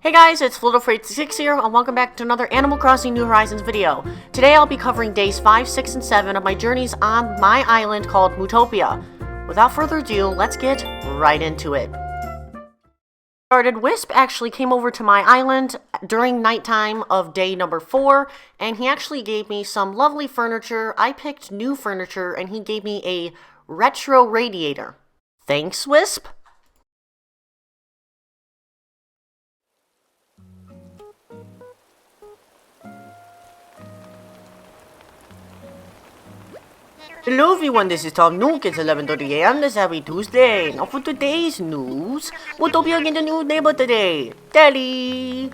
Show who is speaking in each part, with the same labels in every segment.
Speaker 1: Hey guys, it's Littlefreight6 here, and welcome back to another Animal Crossing New Horizons video. Today I'll be covering days 5, 6, and 7 of my journeys on my island called Mootopia. Without further ado, let's get right into it. Wisp actually came over to my island during nighttime of day number 4, and he actually gave me some lovely furniture. I picked new furniture, and he gave me a retro radiator. Thanks, Wisp! Hello everyone, this is Tom Nook. It's 11:30 a.m. This Happy Tuesday. Now for today's news, Mootopia get a new neighbor today, Daddy.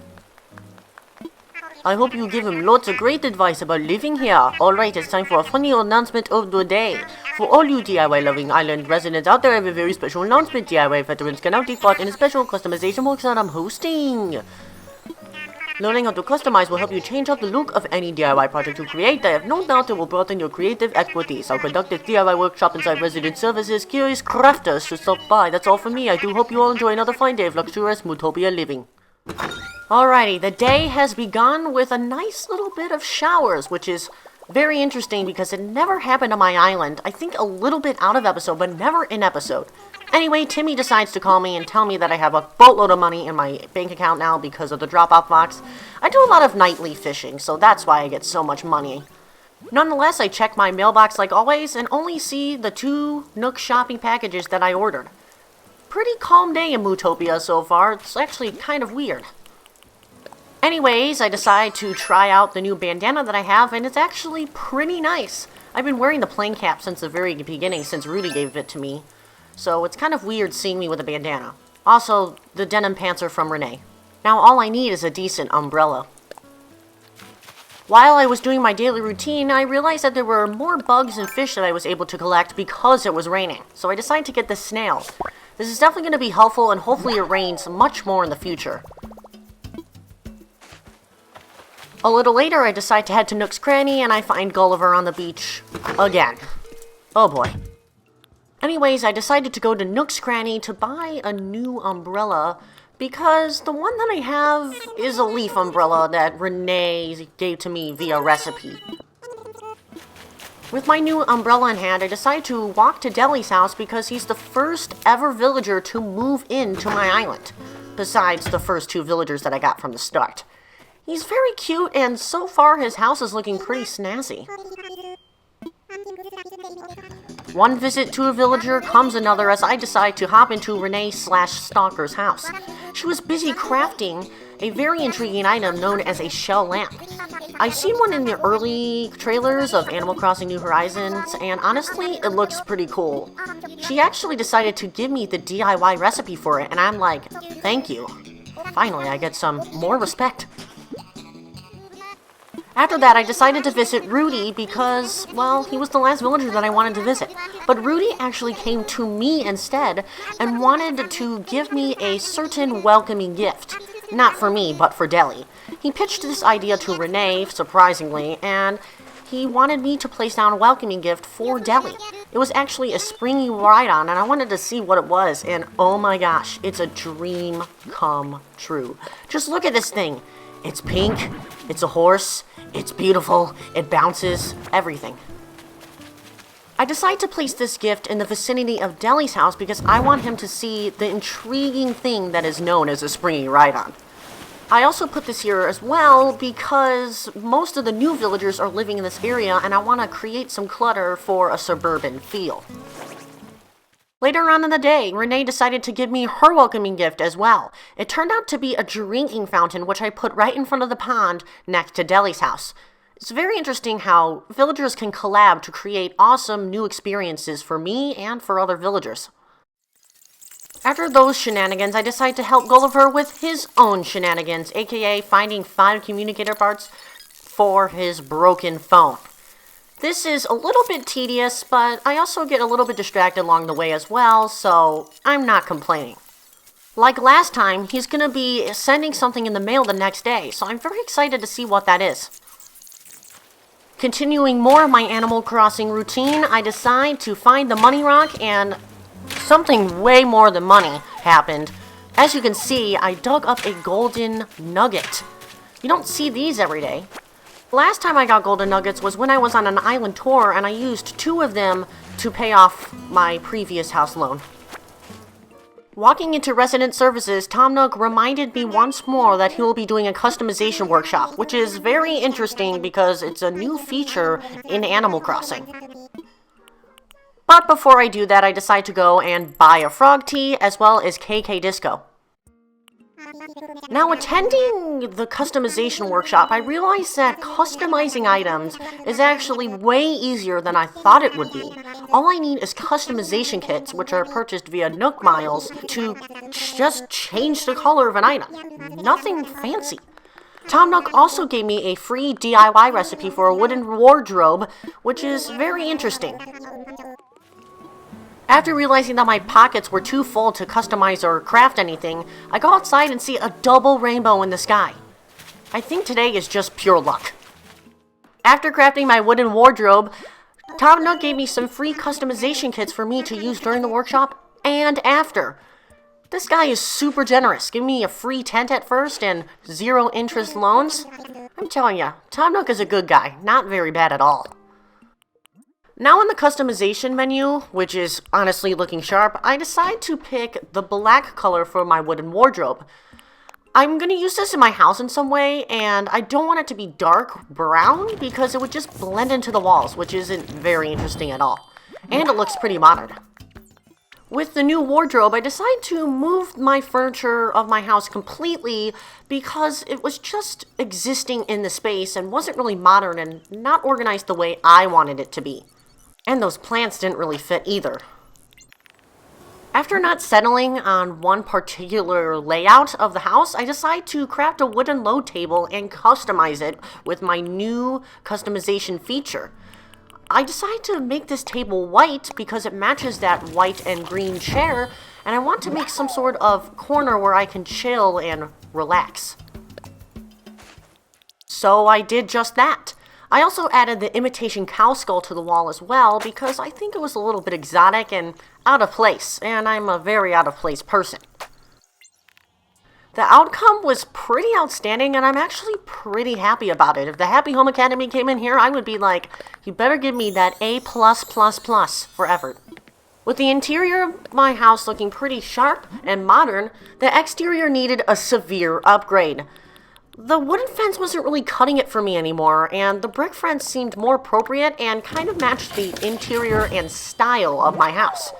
Speaker 1: I hope you give him lots of great advice about living here. Alright, it's time for a funny announcement of the day. For all you DIY loving island residents out there, I have a very special announcement. DIY veterans can now take part in a special customization workshop I'm hosting. Learning how to customize will help you change up the look of any DIY project you create. I have no doubt it will broaden your creative expertise. I'll conduct this DIY workshop inside Resident Services. Curious crafters should stop by. That's all for me. I do hope you all enjoy another fine day of luxurious Mootopia living. Alrighty, the day has begun with a nice little bit of showers, which is very interesting because it never happened on my island. I think a little bit out of episode, but never in episode. Anyway, Timmy decides to call me and tell me that I have a boatload of money in my bank account now because of the drop-off box. I do a lot of nightly fishing, so that's why I get so much money. Nonetheless, I check my mailbox like always and only see the 2 Nook shopping packages that I ordered. Pretty calm day in Mootopia so far. It's actually kind of weird. Anyways, I decide to try out the new bandana that I have, and it's actually pretty nice. I've been wearing the plain cap since the very beginning, since Rudy gave it to me. So it's kind of weird seeing me with a bandana. Also, the denim pants are from Renee. Now all I need is a decent umbrella. While I was doing my daily routine, I realized that there were more bugs and fish that I was able to collect because it was raining. So I decided to get the snail. This is definitely going to be helpful, and hopefully it rains much more in the future. A little later, I decide to head to Nook's Cranny, and I find Gulliver on the beach again. Oh boy. Anyways, I decided to go to Nook's Cranny to buy a new umbrella because the one that I have is a leaf umbrella that Renee gave to me via recipe. With my new umbrella in hand, I decided to walk to Deli's house because he's the first ever villager to move into my island, besides the first 2 villagers that I got from the start. He's very cute, and so far his house is looking pretty snazzy. One visit to a villager comes another as I decide to hop into Renee/Stalker's house. She was busy crafting a very intriguing item known as a shell lamp. I've seen one in the early trailers of Animal Crossing New Horizons, and honestly, it looks pretty cool. She actually decided to give me the DIY recipe for it, and I'm like, thank you. Finally, I get some more respect. After that, I decided to visit Rudy because, well, he was the last villager that I wanted to visit. But Rudy actually came to me instead and wanted to give me a certain welcoming gift. Not for me, but for Deli. He pitched this idea to Renee, surprisingly, and he wanted me to place down a welcoming gift for Deli. It was actually a springy ride-on, and I wanted to see what it was, and oh my gosh, it's a dream come true. Just look at this thing. It's pink, it's a horse, it's beautiful, it bounces, everything. I decide to place this gift in the vicinity of Deli's house because I want him to see the intriguing thing that is known as a springy ride-on. I also put this here as well because most of the new villagers are living in this area and I want to create some clutter for a suburban feel. Later on in the day, Renee decided to give me her welcoming gift as well. It turned out to be a drinking fountain, which I put right in front of the pond next to Deli's house. It's very interesting how villagers can collab to create awesome new experiences for me and for other villagers. After those shenanigans, I decided to help Gulliver with his own shenanigans, aka finding 5 communicator parts for his broken phone. This is a little bit tedious, but I also get a little bit distracted along the way as well, so I'm not complaining. Like last time, he's going to be sending something in the mail the next day, so I'm very excited to see what that is. Continuing more of my Animal Crossing routine, I decide to find the money rock and something way more than money happened. As you can see, I dug up a golden nugget. You don't see these every day. Last time I got golden nuggets was when I was on an island tour, and I used 2 of them to pay off my previous house loan. Walking into resident services, Tom Nook reminded me once more that he will be doing a customization workshop, which is very interesting because it's a new feature in Animal Crossing. But before I do that, I decide to go and buy a frog tea as well as KK Disco. Now, attending the customization workshop, I realized that customizing items is actually way easier than I thought it would be. All I need is customization kits, which are purchased via Nook Miles, to just change the color of an item. Nothing fancy. Tom Nook also gave me a free DIY recipe for a wooden wardrobe, which is very interesting. After realizing that my pockets were too full to customize or craft anything, I go outside and see a double rainbow in the sky. I think today is just pure luck. After crafting my wooden wardrobe, Tom Nook gave me some free customization kits for me to use during the workshop and after. This guy is super generous, giving me a free tent at first and 0 interest loans. I'm telling ya, Tom Nook is a good guy, not very bad at all. Now in the customization menu, which is honestly looking sharp, I decide to pick the black color for my wooden wardrobe. I'm going to use this in my house in some way, and I don't want it to be dark brown because it would just blend into the walls, which isn't very interesting at all. And it looks pretty modern. With the new wardrobe, I decided to move my furniture of my house completely because it was just existing in the space and wasn't really modern and not organized the way I wanted it to be. And those plants didn't really fit either. After not settling on one particular layout of the house, I decided to craft a wooden load table and customize it with my new customization feature. I decided to make this table white because it matches that white and green chair, and I want to make some sort of corner where I can chill and relax. So I did just that. I also added the imitation cow skull to the wall as well because I think it was a little bit exotic and out of place, and I'm a very out of place person. The outcome was pretty outstanding, and I'm actually pretty happy about it. If the Happy Home Academy came in here, I would be like, you better give me that A+++ for effort. With the interior of my house looking pretty sharp and modern, the exterior needed a severe upgrade. The wooden fence wasn't really cutting it for me anymore, and the brick fence seemed more appropriate and kind of matched the interior and style of my house.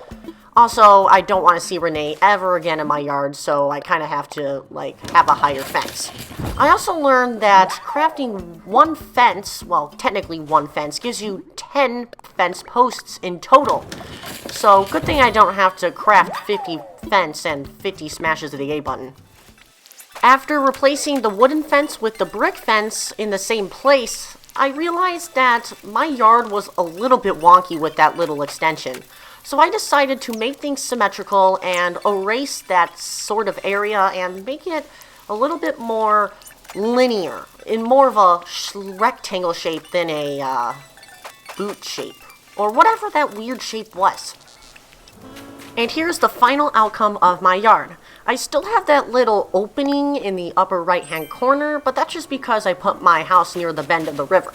Speaker 1: Also, I don't want to see Renee ever again in my yard, so I kind of have to, have a higher fence. I also learned that crafting one fence, well, technically one fence, gives you 10 fence posts in total. So, good thing I don't have to craft 50 fence and 50 smashes of the A button. After replacing the wooden fence with the brick fence in the same place, I realized that my yard was a little bit wonky with that little extension. So I decided to make things symmetrical and erase that sort of area and make it a little bit more linear, in more of a rectangle shape than a boot shape, or whatever that weird shape was. And here's the final outcome of my yard. I still have that little opening in the upper right-hand corner, but that's just because I put my house near the bend of the river.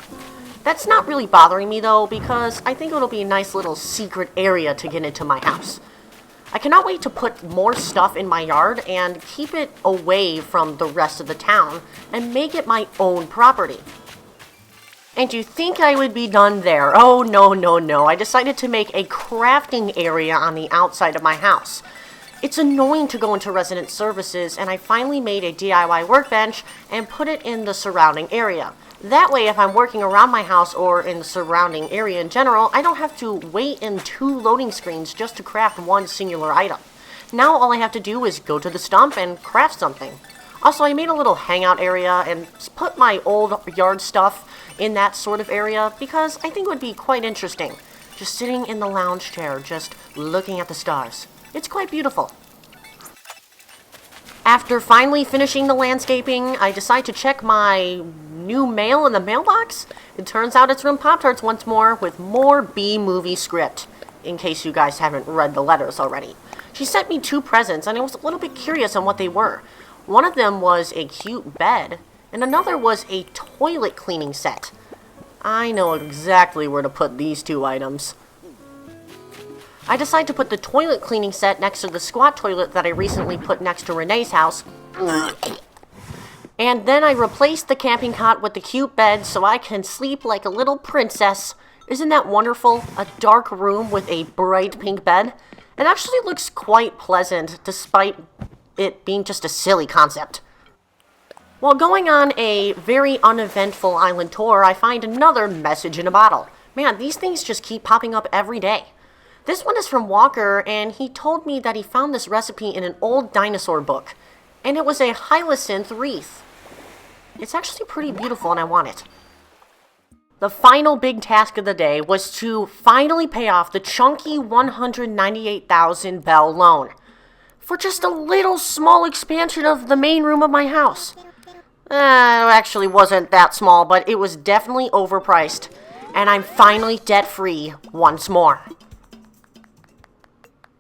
Speaker 1: That's not really bothering me though, because I think it'll be a nice little secret area to get into my house. I cannot wait to put more stuff in my yard and keep it away from the rest of the town and make it my own property. And you think I would be done there? Oh, no. I decided to make a crafting area on the outside of my house. It's annoying to go into resident services, and I finally made a DIY workbench and put it in the surrounding area. That way, if I'm working around my house or in the surrounding area in general, I don't have to wait in 2 loading screens just to craft one singular item. Now all I have to do is go to the stump and craft something. Also, I made a little hangout area and put my old yard stuff in that sort of area because I think it would be quite interesting. Just sitting in the lounge chair, just looking at the stars. It's quite beautiful. After finally finishing the landscaping, I decide to check my new mail in the mailbox. It turns out it's from Pop-Tarts once more with more B-movie script, in case you guys haven't read the letters already. She sent me 2 presents, and I was a little bit curious on what they were. One of them was a cute bed, and another was a toilet cleaning set. I know exactly where to put these 2 items. I decided to put the toilet cleaning set next to the squat toilet that I recently put next to Renee's house. And then I replaced the camping cot with the cute bed so I can sleep like a little princess. Isn't that wonderful? A dark room with a bright pink bed. It actually looks quite pleasant, despite it being just a silly concept. While going on a very uneventful island tour, I find another message in a bottle. Man, these things just keep popping up every day. This one is from Walker, and he told me that he found this recipe in an old dinosaur book, and it was a hyacinth wreath. It's actually pretty beautiful, and I want it. The final big task of the day was to finally pay off the chunky 198,000 bell loan for just a little small expansion of the main room of my house. It actually wasn't that small, but it was definitely overpriced, and I'm finally debt-free once more.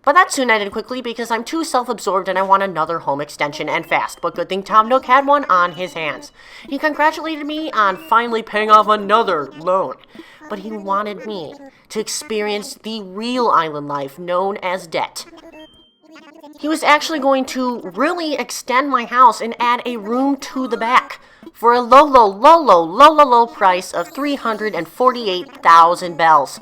Speaker 1: But that soon ended quickly because I'm too self-absorbed and I want another home extension and fast. But good thing Tom Nook had one on his hands. He congratulated me on finally paying off another loan. But he wanted me to experience the real island life known as debt. He was actually going to really extend my house and add a room to the back for a low price of 348,000 bells.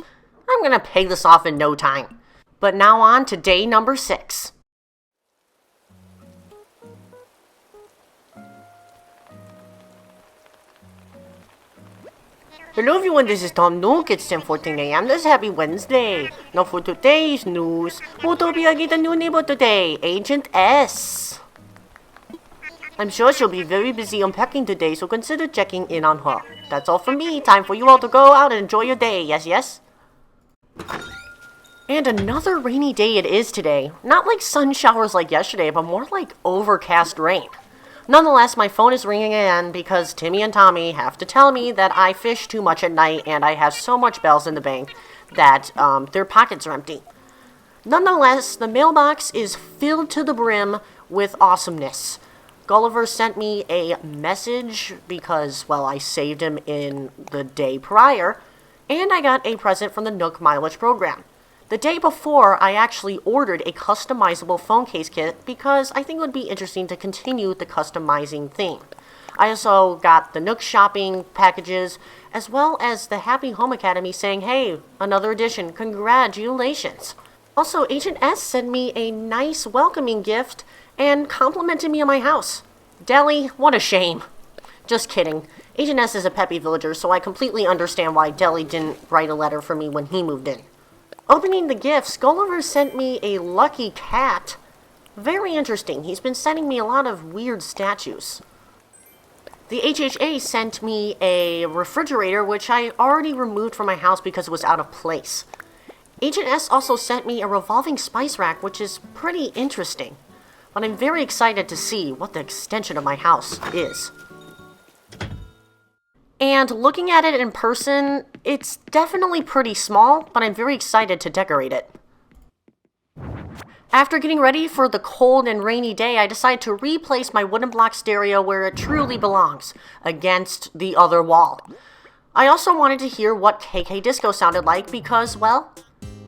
Speaker 1: I'm going to pay this off in no time. But now on to day number 6. Hello everyone, this is Tom Nook. It's 10:14 a.m. This happy Wednesday. Now for today's news, Utopia get a new neighbor today, Agent S. I'm sure she'll be very busy unpacking today, so consider checking in on her. That's all from me. Time for you all to go out and enjoy your day. Yes, yes? And another rainy day it is today. Not like sun showers like yesterday, but more like overcast rain. Nonetheless, my phone is ringing again because Timmy and Tommy have to tell me that I fish too much at night and I have so much bells in the bank that their pockets are empty. Nonetheless, the mailbox is filled to the brim with awesomeness. Gulliver sent me a message because, well, I saved him in the day prior, and I got a present from the Nook mileage program. The day before, I actually ordered a customizable phone case kit because I think it would be interesting to continue the customizing theme. I also got the Nook shopping packages, as well as the Happy Home Academy saying, hey, another edition, congratulations. Also, Agent S sent me a nice welcoming gift and complimented me on my house. Deli, what a shame. Just kidding. Agent S is a peppy villager, so I completely understand why Deli didn't write a letter for me when he moved in. Opening the gifts, Gulliver sent me a lucky cat. Very interesting. He's been sending me a lot of weird statues. The HHA sent me a refrigerator, which I already removed from my house because it was out of place. Agent S also sent me a revolving spice rack, which is pretty interesting. But I'm very excited to see what the extension of my house is. And looking at it in person, it's definitely pretty small, but I'm very excited to decorate it. After getting ready for the cold and rainy day, I decided to replace my wooden block stereo where it truly belongs, against the other wall. I also wanted to hear what KK Disco sounded like because, well,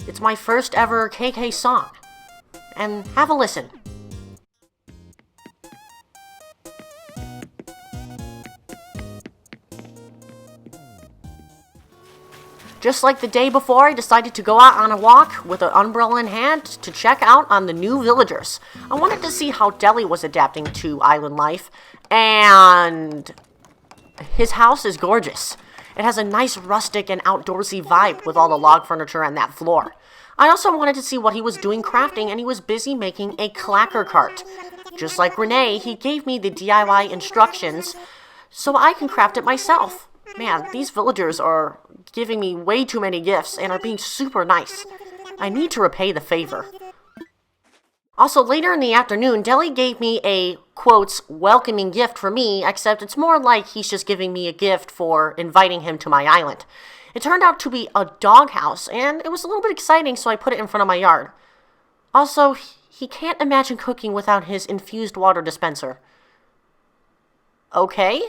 Speaker 1: it's my first ever KK song. And have a listen. Just like the day before, I decided to go out on a walk with an umbrella in hand to check out on the new villagers. I wanted to see how Deli was adapting to island life, and his house is gorgeous. It has a nice rustic and outdoorsy vibe with all the log furniture on that floor. I also wanted to see what he was doing crafting, and he was busy making a clacker cart. Just like Renee, he gave me the DIY instructions so I can craft it myself. Man, these villagers are giving me way too many gifts and are being super nice. I need to repay the favor. Also, later in the afternoon, Deli gave me a, quotes, welcoming gift for me, except it's more like he's just giving me a gift for inviting him to my island. It turned out to be a doghouse, and it was a little bit exciting, so I put it in front of my yard. Also, he can't imagine cooking without his infused water dispenser. Okay.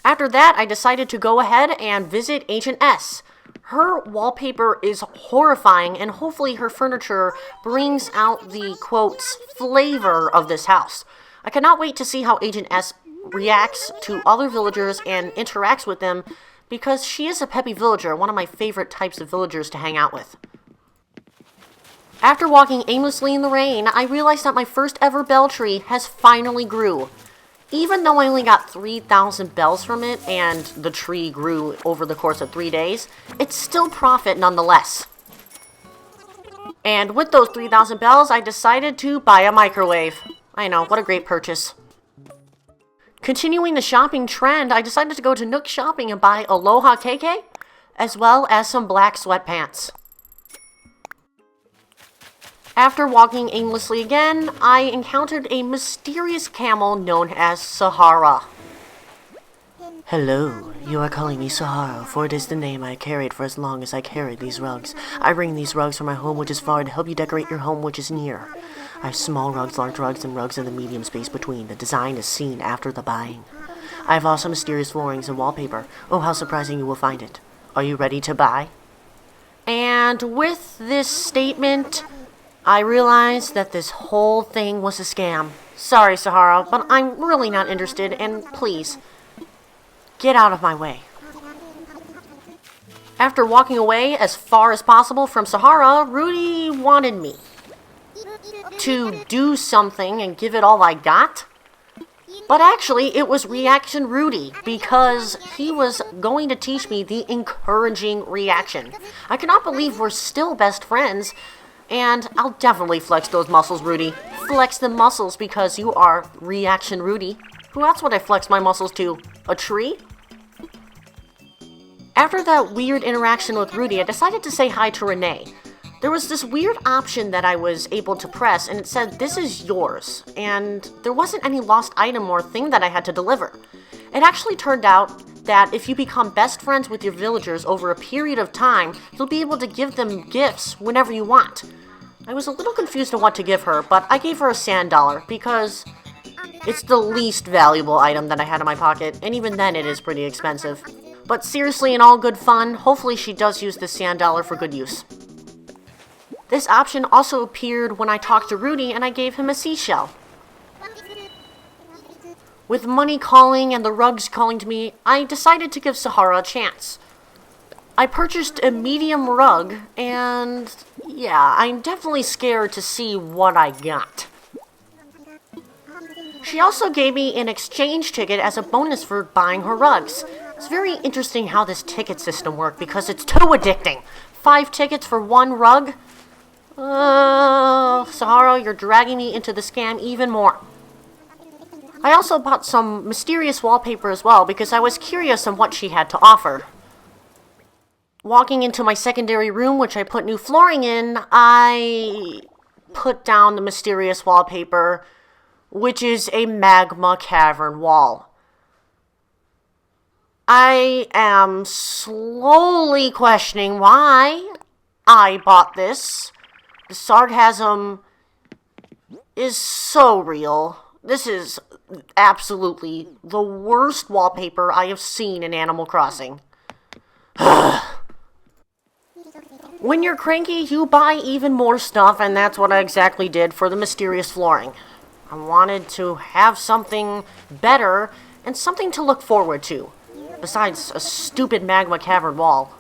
Speaker 1: After that, I decided to go ahead and visit Agent S. Her wallpaper is horrifying, and hopefully her furniture brings out the, quotes, flavor of this house. I cannot wait to see how Agent S reacts to other villagers and interacts with them, because she is a peppy villager, one of my favorite types of villagers to hang out with. After walking aimlessly in the rain, I realized that my first ever bell tree has finally grew. Even though I only got 3,000 bells from it, and the tree grew over the course of 3 days, it's still profit nonetheless. And with those 3,000 bells, I decided to buy a microwave. I know, what a great purchase. Continuing the shopping trend, I decided to go to Nook Shopping and buy Aloha KK, as well as some black sweatpants. After walking aimlessly again, I encountered a mysterious camel known as Saharah. Hello, you are calling me Saharah, for it is the name I carried for as long as I carried these rugs. I bring these rugs from my home which is far to help you decorate your home which is near. I have small rugs, large rugs, and rugs in the medium space between. The design is seen after the buying. I have also mysterious floorings and wallpaper. Oh, how surprising you will find it. Are you ready to buy? And with this statement, I realized that this whole thing was a scam. Sorry, Saharah, but I'm really not interested, and please, get out of my way. After walking away as far as possible from Saharah, Rudy wanted me to do something and give it all I got. But actually, it was Reaction Rudy, because he was going to teach me the encouraging reaction. I cannot believe we're still best friends, and I'll definitely flex those muscles, Rudy. Flex the muscles because you are Reaction Rudy. Who else would I flex my muscles to? A tree? After that weird interaction with Rudy, I decided to say hi to Renee. There was this weird option that I was able to press, and it said, "This is yours," and there wasn't any lost item or thing that I had to deliver. It actually turned out that if you become best friends with your villagers over a period of time, you'll be able to give them gifts whenever you want. I was a little confused on what to give her, but I gave her a sand dollar because it's the least valuable item that I had in my pocket, and even then it is pretty expensive. But seriously, in all good fun, hopefully she does use this sand dollar for good use. This option also appeared when I talked to Rudy and I gave him a seashell. With money calling and the rugs calling to me, I decided to give Saharah a chance. I purchased a medium rug, and yeah, I'm definitely scared to see what I got. She also gave me an exchange ticket as a bonus for buying her rugs. It's very interesting how this ticket system works because it's too addicting. 5 tickets for 1 rug? Saharah, you're dragging me into the scam even more. I also bought some mysterious wallpaper as well because I was curious on what she had to offer. Walking into my secondary room, which I put new flooring in, I put down the mysterious wallpaper, which is a magma cavern wall. I am slowly questioning why I bought this. The sarcasm is so real. This is absolutely the worst wallpaper I have seen in Animal Crossing. When you're cranky, you buy even more stuff, and that's what I exactly did for the mysterious flooring. I wanted to have something better and something to look forward to, besides a stupid magma cavern wall.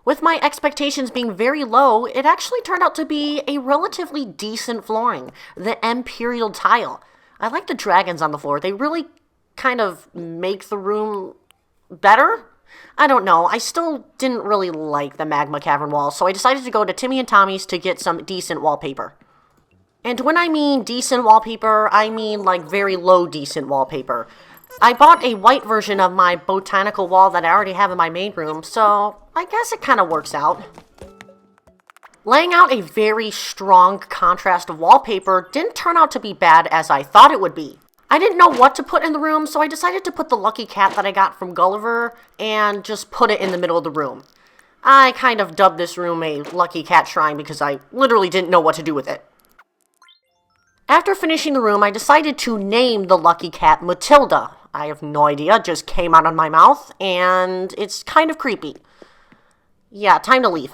Speaker 1: With my expectations being very low, it actually turned out to be a relatively decent flooring, the Imperial tile. I like the dragons on the floor. They really kind of make the room better. I don't know. I still didn't really like the magma cavern wall, so I decided to go to Timmy and Tommy's to get some decent wallpaper. And when I mean decent wallpaper, I mean like very low decent wallpaper. I bought a white version of my botanical wall that I already have in my main room, so I guess it kind of works out. Laying out a very strong contrast of wallpaper didn't turn out to be bad as I thought it would be. I didn't know what to put in the room, so I decided to put the lucky cat that I got from Gulliver and just put it in the middle of the room. I kind of dubbed this room a Lucky Cat Shrine because I literally didn't know what to do with it. After finishing the room, I decided to name the Lucky Cat Matilda. I have no idea, it just came out of my mouth, and it's kind of creepy. Yeah, time to leave.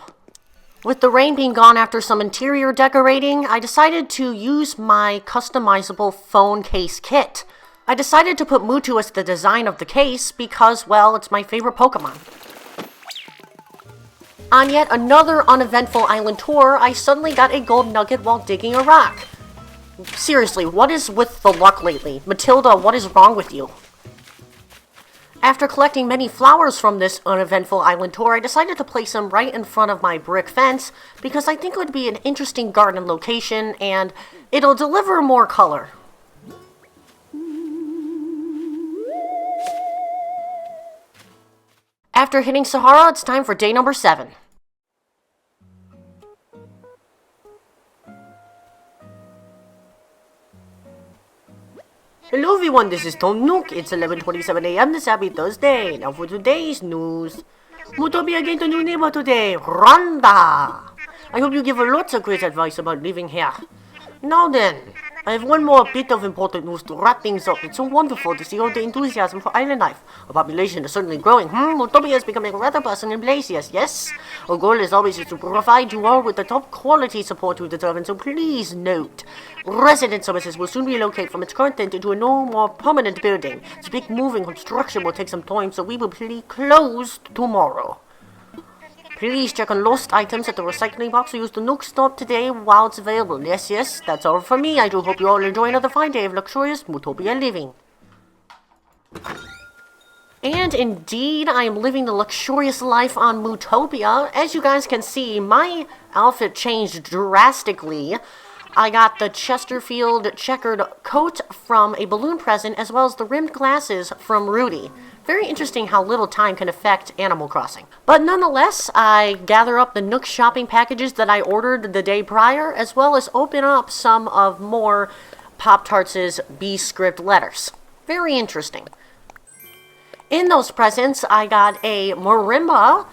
Speaker 1: With the rain being gone after some interior decorating, I decided to use my customizable phone case kit. I decided to put Mewtwo as the design of the case because, well, it's my favorite Pokemon. On yet another uneventful island tour, I suddenly got a gold nugget while digging a rock. Seriously, what is with the luck lately? Matilda, what is wrong with you? After collecting many flowers from this uneventful island tour, I decided to place them right in front of my brick fence because I think it would be an interesting garden location and it'll deliver more color. After hitting Saharah, it's time for day number 7. Hello everyone, this is Tom Nook. It's 11:27 a.m. this happy Thursday. Now for today's news. Mutopia gained a new neighbor today, Rhonda. I hope you give her lots of great advice about living here. Now then, I have one more bit of important news to wrap things up. It's so wonderful to see all the enthusiasm for island life. Our population is certainly growing. Mutopia is becoming a rather bustling place, yes. Our goal is always to provide you all with the top quality support you deserve, and so please note, resident services will soon relocate from its current tent into a no more permanent building. This big moving construction will take some time, so we will be closed tomorrow. Please check on lost items at the recycling box or use the Nook Stop today while it's available. Yes, that's all from me. I do hope you all enjoy another fine day of luxurious Mutopia living. And indeed, I am living the luxurious life on Mutopia. As you guys can see, my outfit changed drastically. I got the Chesterfield checkered coat from a balloon present, as well as the rimmed glasses from Rudy. Very interesting how little time can affect Animal Crossing. But nonetheless, I gather up the Nook shopping packages that I ordered the day prior, as well as open up some of more Pop-Tarts' B-script letters. Very interesting. In those presents, I got a marimba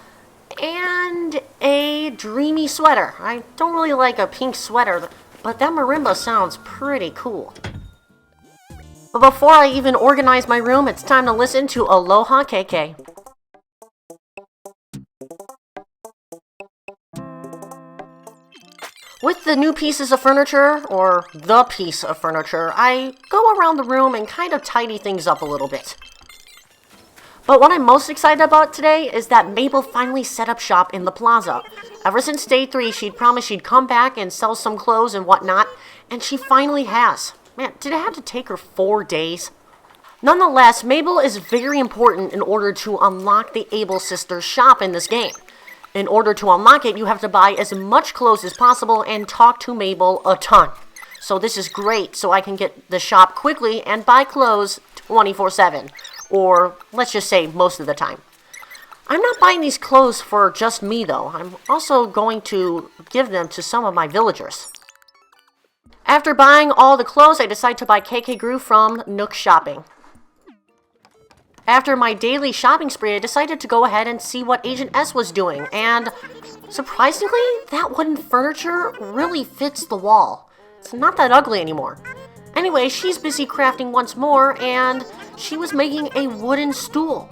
Speaker 1: and a dreamy sweater. I don't really like a pink sweater, but that marimba sounds pretty cool. But before I even organize my room, it's time to listen to Aloha KK. With the new pieces of furniture, or the piece of furniture, I go around the room and kind of tidy things up a little bit. But what I'm most excited about today is that Mabel finally set up shop in the plaza. Ever since day 3, she'd promised she'd come back and sell some clothes and whatnot, and she finally has. Man, did it have to take her 4 days? Nonetheless, Mabel is very important in order to unlock the Able Sisters shop in this game. In order to unlock it, you have to buy as much clothes as possible and talk to Mabel a ton. So this is great, so I can get the shop quickly and buy clothes 24/7. Or, let's just say, most of the time. I'm not buying these clothes for just me, though. I'm also going to give them to some of my villagers. After buying all the clothes, I decide to buy KK Groove from Nook Shopping. After my daily shopping spree, I decided to go ahead and see what Agent S was doing, and surprisingly, that wooden furniture really fits the wall. It's not that ugly anymore. Anyway, she's busy crafting once more, and she was making a wooden stool.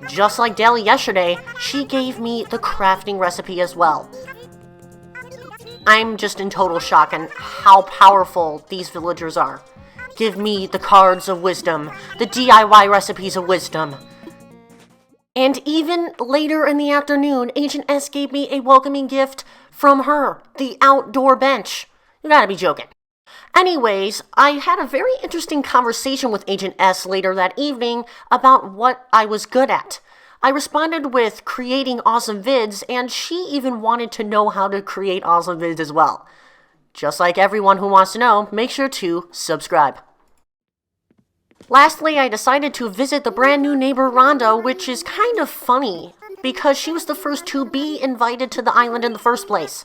Speaker 1: Just like Deli yesterday, she gave me the crafting recipe as well. I'm just in total shock on how powerful these villagers are. Give me the cards of wisdom, the DIY recipes of wisdom. And even later in the afternoon, Agent S gave me a welcoming gift from her, the outdoor bench. You gotta be joking. Anyways, I had a very interesting conversation with Agent S later that evening about what I was good at. I responded with creating awesome vids, and she even wanted to know how to create awesome vids as well. Just like everyone who wants to know, make sure to subscribe. Lastly, I decided to visit the brand new neighbor Rhonda, which is kind of funny, because she was the first to be invited to the island in the first place.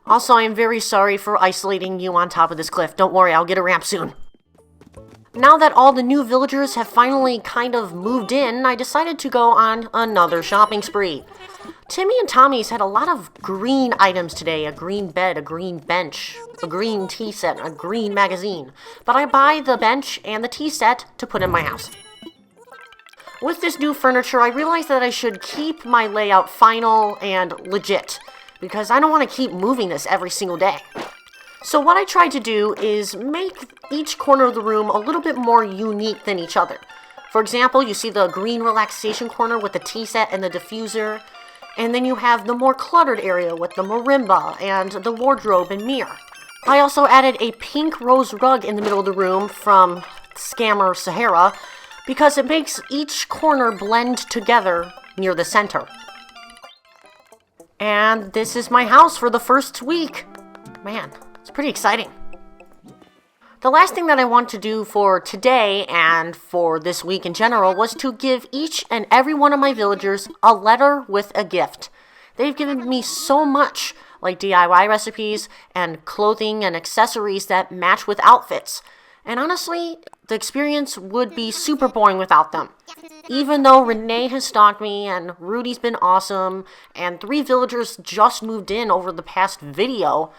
Speaker 1: Also, I am very sorry for isolating you on top of this cliff. Don't worry, I'll get a ramp soon. Now that all the new villagers have finally kind of moved in, I decided to go on another shopping spree. Timmy and Tommy's had a lot of green items today. A green bed, a green bench, a green tea set, a green magazine. But I buy the bench and the tea set to put in my house. With this new furniture, I realized that I should keep my layout final and legit, because I don't want to keep moving this every single day. So what I tried to do is make each corner of the room a little bit more unique than each other. For example, you see the green relaxation corner with the tea set and the diffuser, and then you have the more cluttered area with the marimba and the wardrobe and mirror. I also added a pink rose rug in the middle of the room from scammer Saharah, because it makes each corner blend together near the center. And this is my house for the first week. Man, it's pretty exciting. The last thing that I want to do for today and for this week in general was to give each and every one of my villagers a letter with a gift. They've given me so much, like DIY recipes and clothing and accessories that match with outfits. And honestly, the experience would be super boring without them. Even though Renee has stalked me and Rudy's been awesome and 3 villagers just moved in over the past video,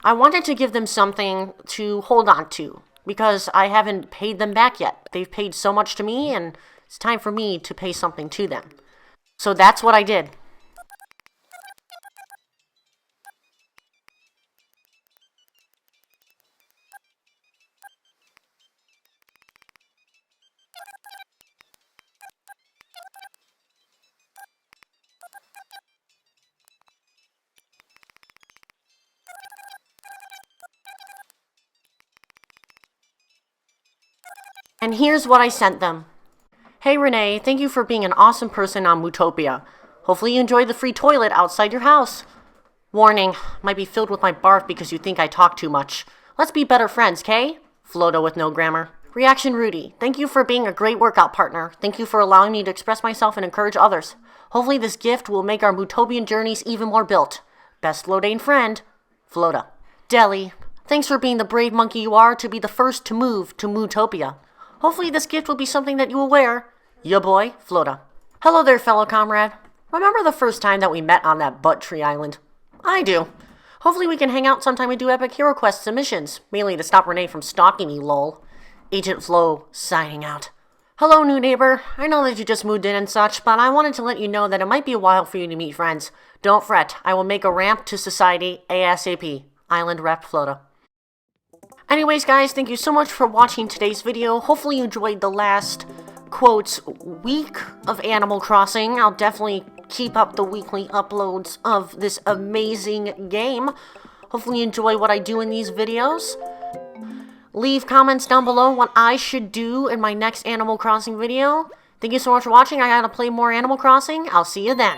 Speaker 1: I wanted to give them something to hold on to because I haven't paid them back yet. They've paid so much to me and it's time for me to pay something to them. So that's what I did. And here's what I sent them. Hey Renee, thank you for being an awesome person on Mootopia. Hopefully you enjoy the free toilet outside your house. Warning, might be filled with my barf because you think I talk too much. Let's be better friends, Kay? Floto with no grammar. Reaction Rudy, thank you for being a great workout partner. Thank you for allowing me to express myself and encourage others. Hopefully this gift will make our Mootopian journeys even more built. Best Lodane friend, Flota. Deli, thanks for being the brave monkey you are to be the first to move to Mootopia. Hopefully this gift will be something that you will wear. Ya boy, Flota. Hello there, fellow comrade. Remember the first time that we met on that butt tree island? I do. Hopefully we can hang out sometime and do epic hero quests and missions, mainly to stop Renee from stalking me, lol. Agent Flo, signing out. Hello, new neighbor. I know that you just moved in and such, but I wanted to let you know that it might be a while for you to meet friends. Don't fret, I will make a ramp to society ASAP. Island Rep Flota. Anyways, guys, thank you so much for watching today's video. Hopefully you enjoyed the last, quotes, week of Animal Crossing. I'll definitely keep up the weekly uploads of this amazing game. Hopefully you enjoy what I do in these videos. Leave comments down below what I should do in my next Animal Crossing video. Thank you so much for watching. I gotta play more Animal Crossing. I'll see you then.